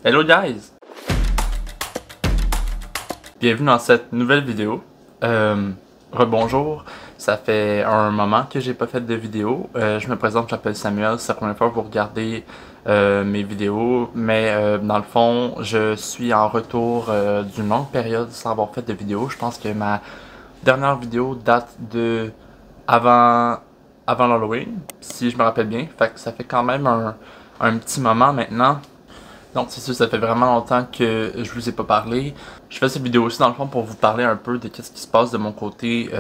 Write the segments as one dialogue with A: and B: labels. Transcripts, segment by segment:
A: Hello guys! Bienvenue dans cette nouvelle vidéo. Rebonjour, ça fait un moment que j'ai pas fait de vidéo. Je me présente, je m'appelle Samuel, c'est la première fois que vous regardez mes vidéos, mais dans le fond, je suis en retour d'une longue période sans avoir fait de vidéo. Je pense que ma dernière vidéo date de avant l'Halloween, si je me rappelle bien. Fait que ça fait quand même un petit moment maintenant. Donc c'est sûr, ça fait vraiment longtemps que je vous ai pas parlé. Je fais cette vidéo aussi dans le fond pour vous parler un peu de qu'est-ce qui se passe de mon côté,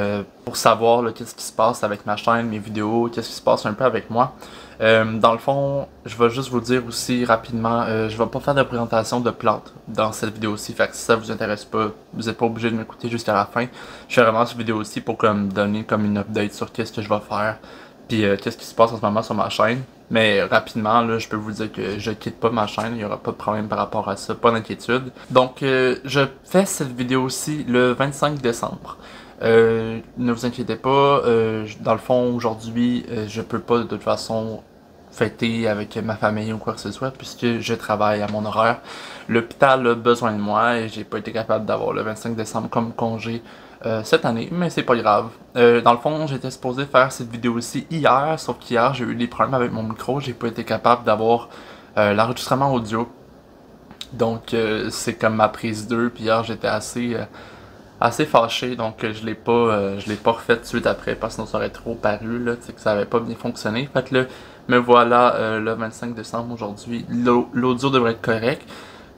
A: pour savoir qu'est-ce qui se passe avec ma chaîne, mes vidéos, qu'est-ce qui se passe un peu avec moi. Dans le fond, je vais juste vous dire aussi rapidement, je vais pas faire de présentation de plantes dans cette vidéo aussi. Fait que si ça vous intéresse pas, vous n'êtes pas obligé de m'écouter jusqu'à la fin. Je fais vraiment cette vidéo aussi pour donner comme une update sur qu'est-ce que je vais faire. Puis qu'est-ce qui se passe en ce moment sur ma chaîne. Mais rapidement, là, je peux vous dire que je quitte pas ma chaîne, il n'y aura pas de problème par rapport à ça, pas d'inquiétude. Donc je fais cette vidéo aussi le 25 décembre. Ne vous inquiétez pas, dans le fond aujourd'hui, je peux pas de toute façon fêter avec ma famille ou quoi que ce soit puisque je travaille à mon horaire. L'hôpital a besoin de moi et j'ai pas été capable d'avoir le 25 décembre comme congé cette année, mais c'est pas grave. Dans le fond, j'étais supposé faire cette vidéo aussi hier, sauf qu'hier j'ai eu des problèmes avec mon micro, j'ai pas été capable d'avoir l'enregistrement audio. Donc c'est comme ma prise 2, puis hier j'étais assez fâché, donc je l'ai pas refait tout de suite après parce que sinon ça aurait trop paru là, que ça avait pas bien fonctionné. Fait que là, me voilà le 25 décembre aujourd'hui. L'audio devrait être correct.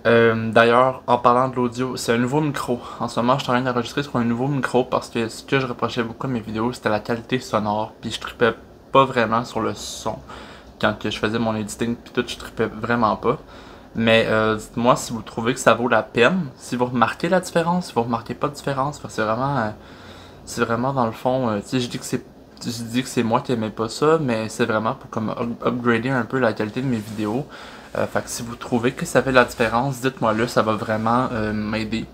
A: D'ailleurs, en parlant de l'audio, c'est un nouveau micro. En ce moment, je suis en train d'enregistrer sur un nouveau micro parce que ce que je reprochais beaucoup à mes vidéos, c'était la qualité sonore. Puis je tripais pas vraiment sur le son. Quand que je faisais mon editing, puis tout, je tripais vraiment pas. Mais dites-moi si vous trouvez que ça vaut la peine, si vous remarquez la différence, si vous remarquez pas de différence, parce que c'est vraiment dans le fond, tu sais, je dis que c'est moi qui aimais pas ça, mais c'est vraiment pour comme upgrader un peu la qualité de mes vidéos. Fait que si vous trouvez que ça fait la différence, dites-moi-le, ça va vraiment m'aider.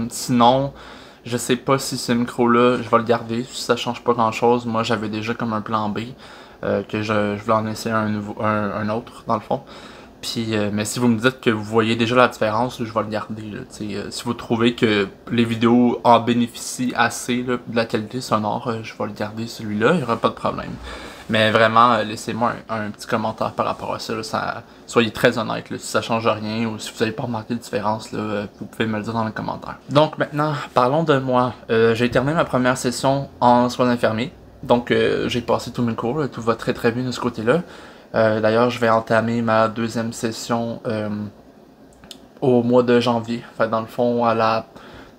A: Sinon, je sais pas si ce micro-là, je vais le garder, si ça change pas grand-chose. Moi, j'avais déjà comme un plan B, que je voulais en essayer un autre, dans le fond. Puis, mais si vous me dites que vous voyez déjà la différence, je vais le garder. Là, si vous trouvez que les vidéos en bénéficient assez là, de la qualité sonore, je vais le garder celui-là, il n'y aura pas de problème. Mais vraiment, laissez-moi un petit commentaire par rapport à ça, là, soyez très honnête, là, si ça change rien ou si vous n'avez pas remarqué de différence, là, vous pouvez me le dire dans les commentaires. Donc maintenant, parlons de moi. J'ai terminé ma première session en soins infirmiers. Donc j'ai passé tous mes cours, là, tout va très très bien de ce côté-là. D'ailleurs, je vais entamer ma deuxième session au mois de janvier. Fait dans le fond, à la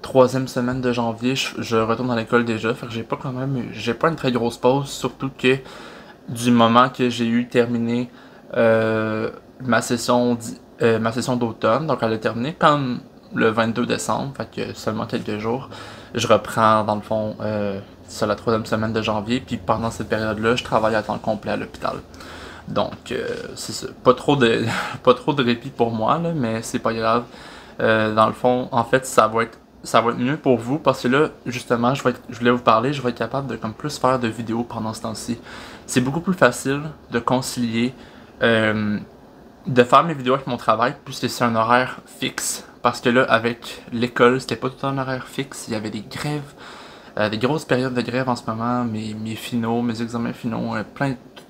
A: troisième semaine de janvier, je retourne dans l'école déjà. Fait que j'ai pas une très grosse pause, surtout que du moment que j'ai eu terminé ma session d'automne, donc elle a terminé comme le 22 décembre, fait que seulement quelques jours, je reprends dans le fond sur la troisième semaine de janvier, puis pendant cette période-là, je travaille à temps complet à l'hôpital. Donc c'est ça, pas trop de répit pour moi là, mais c'est pas grave. Dans le fond, en fait, ça va être mieux pour vous parce que là, justement, je voulais vous parler, je vais être capable de comme plus faire de vidéos pendant ce temps-ci. C'est beaucoup plus facile de concilier, de faire mes vidéos avec mon travail, puisque c'est un horaire fixe. Parce que là, avec l'école, c'était pas tout un horaire fixe, il y avait des grèves, des grosses périodes de grève en ce moment, mes finaux, mes examens finaux,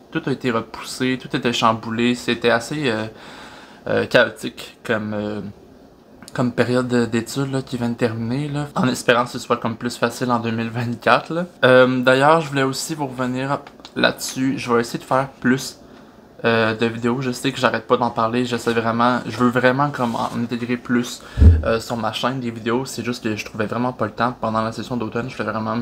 A: tout a été repoussé, tout était chamboulé, c'était assez chaotique comme période d'études qui vient de terminer, là, en espérant que ce soit comme plus facile en 2024. Là. D'ailleurs, je voulais aussi vous revenir là-dessus, je vais essayer de faire plus de vidéos, je sais que j'arrête pas d'en parler, je veux vraiment comme en intégrer plus sur ma chaîne des vidéos, c'est juste que je trouvais vraiment pas le temps pendant la session d'automne, je voulais vraiment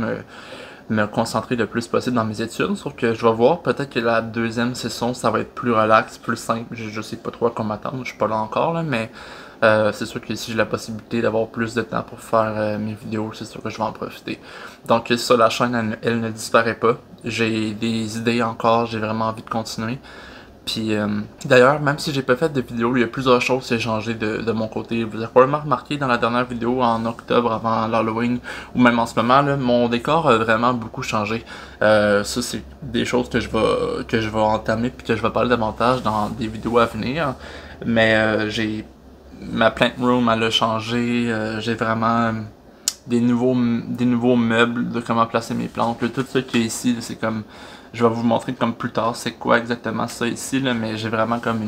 A: me concentrer le plus possible dans mes études, sauf que je vais voir, peut-être que la deuxième session ça va être plus relax, plus simple, je sais pas trop à quoi m'attendre, je suis pas là encore là, mais c'est sûr que si j'ai la possibilité d'avoir plus de temps pour faire mes vidéos, c'est sûr que je vais en profiter. Donc ça, la chaîne elle ne disparaît pas, j'ai des idées encore, j'ai vraiment envie de continuer. Puis d'ailleurs, même si j'ai pas fait de vidéo, il y a plusieurs choses qui ont changé de mon côté. Vous avez probablement remarqué dans la dernière vidéo en octobre avant l'Halloween, ou même en ce moment, là, mon décor a vraiment beaucoup changé. Ça, c'est des choses que je vais entamer puis que je vais parler davantage dans des vidéos à venir. Mais ma plant room elle a changé, j'ai vraiment des nouveaux meubles de comment placer mes plantes. Là, tout ce qui est ici, c'est comme, je vais vous montrer comme plus tard c'est quoi exactement ça ici, là, mais j'ai vraiment comme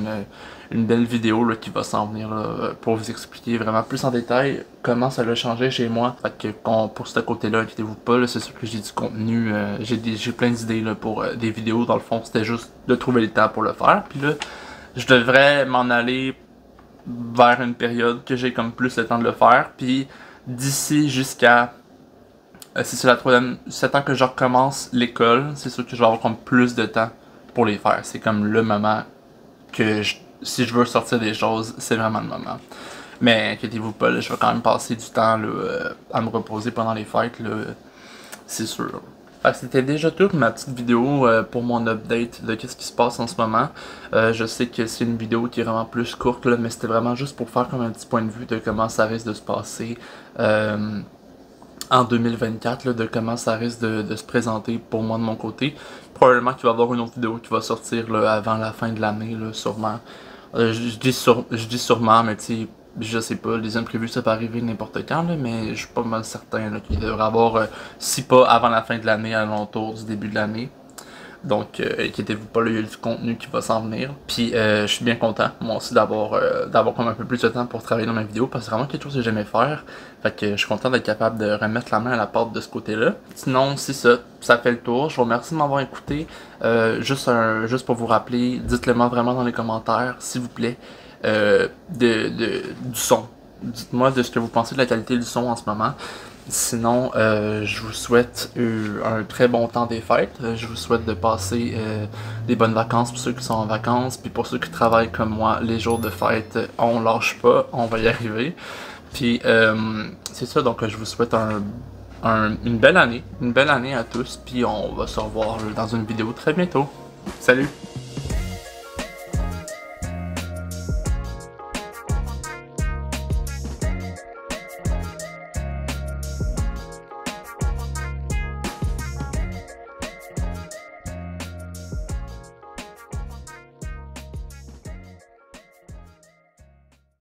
A: une belle vidéo là, qui va s'en venir là, pour vous expliquer vraiment plus en détail comment ça l'a changé chez moi. Fait que pour ce côté-là, inquiétez-vous pas, c'est sûr que j'ai du contenu, j'ai plein d'idées pour des vidéos. Dans le fond, c'était juste de trouver le temps pour le faire. Puis là, je devrais m'en aller vers une période que j'ai comme plus le temps de le faire. Puis d'ici jusqu'à si c'est la troisième 7 ans que je recommence l'école, c'est sûr que je vais avoir comme plus de temps pour les faire. C'est comme le moment que si je veux sortir des choses, c'est vraiment le moment. Mais inquiétez-vous pas, là, je vais quand même passer du temps là, à me reposer pendant les fêtes, c'est sûr. C'était déjà tout ma petite vidéo pour mon update de qu'est-ce qui se passe en ce moment. Je sais que c'est une vidéo qui est vraiment plus courte, là, mais c'était vraiment juste pour faire comme un petit point de vue de comment ça risque de se passer en 2024, là, de comment ça risque de se présenter pour moi de mon côté. Probablement qu'il va y avoir une autre vidéo qui va sortir là, avant la fin de l'année, sûrement. Je dis sûrement, mais tu sais, je sais pas, les imprévus ça peut arriver n'importe quand, là, mais je suis pas mal certain qu'il devrait avoir, si pas avant la fin de l'année, à l'entour du début de l'année. Donc, inquiétez-vous pas, là, il y a du contenu qui va s'en venir. Puis, je suis bien content, moi aussi, d'avoir comme un peu plus de temps pour travailler dans ma vidéo, parce que c'est vraiment quelque chose que j'aimais faire. Fait que je suis content d'être capable de remettre la main à la pâte de ce côté-là. Sinon, c'est ça, ça fait le tour. Je vous remercie de m'avoir écouté. Juste pour vous rappeler, dites-le moi vraiment dans les commentaires, s'il vous plaît, du son. Dites-moi de ce que vous pensez de la qualité du son en ce moment. Sinon, je vous souhaite un très bon temps des fêtes. Je vous souhaite de passer des bonnes vacances pour ceux qui sont en vacances. Puis pour ceux qui travaillent comme moi, les jours de fête, on lâche pas, on va y arriver. Puis c'est ça, donc je vous souhaite une belle année à tous. Puis on va se revoir dans une vidéo très bientôt. Salut!